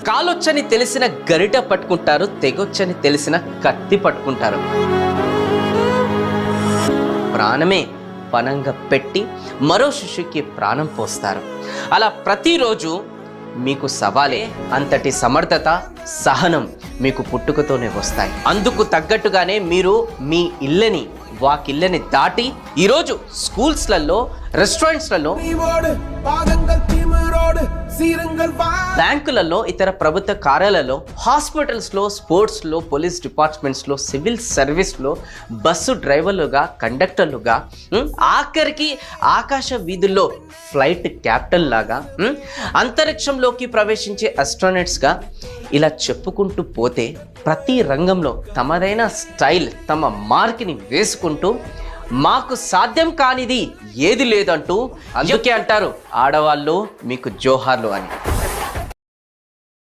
కాలొచ్చని తెలిసిన గరిట పట్టుకుంటారు, తెగొచ్చని తెలిసిన కత్తి పట్టుకుంటారు. ప్రాణమే పణంగా పెట్టి మరో శిశువుకి ప్రాణం పోస్తారు. అలా ప్రతిరోజు మీకు సవాలే. అంతటి సమర్థత, సహనం మీకు పుట్టుకతోనే వస్తాయి. అందుకు తగ్గట్టుగానే మీరు మీ ఇళ్ళని, వాకిళ్ళని దాటి ఈరోజు స్కూల్స్లలో, రెస్టారెంట్స్లలో, బ్యాంకులలో, ఇతర ప్రభుత్వ కార్యాలయాల్లో, హాస్పిటల్స్లో, స్పోర్ట్స్లో, పోలీస్ డిపార్ట్మెంట్స్లో, సివిల్ సర్వీస్లో, బస్సు డ్రైవర్లుగా, కండక్టర్లుగా, ఆఖరికి ఆకాశ వీధుల్లో ఫ్లైట్ క్యాప్టెన్ లాగా, అంతరిక్షంలోకి ప్రవేశించే ఆస్ట్రోనట్స్గా, ఇలా చెప్పుకుంటూ పోతే ప్రతి రంగంలో తమదైన స్టైల్, తమ మార్క్ని వేసుకుంటూ మాకు సాధ్యం కానిది ఏది లేదంటూ, అందుకే అంటారు ఆడవాళ్ళు మీకు జోహార్లు అని.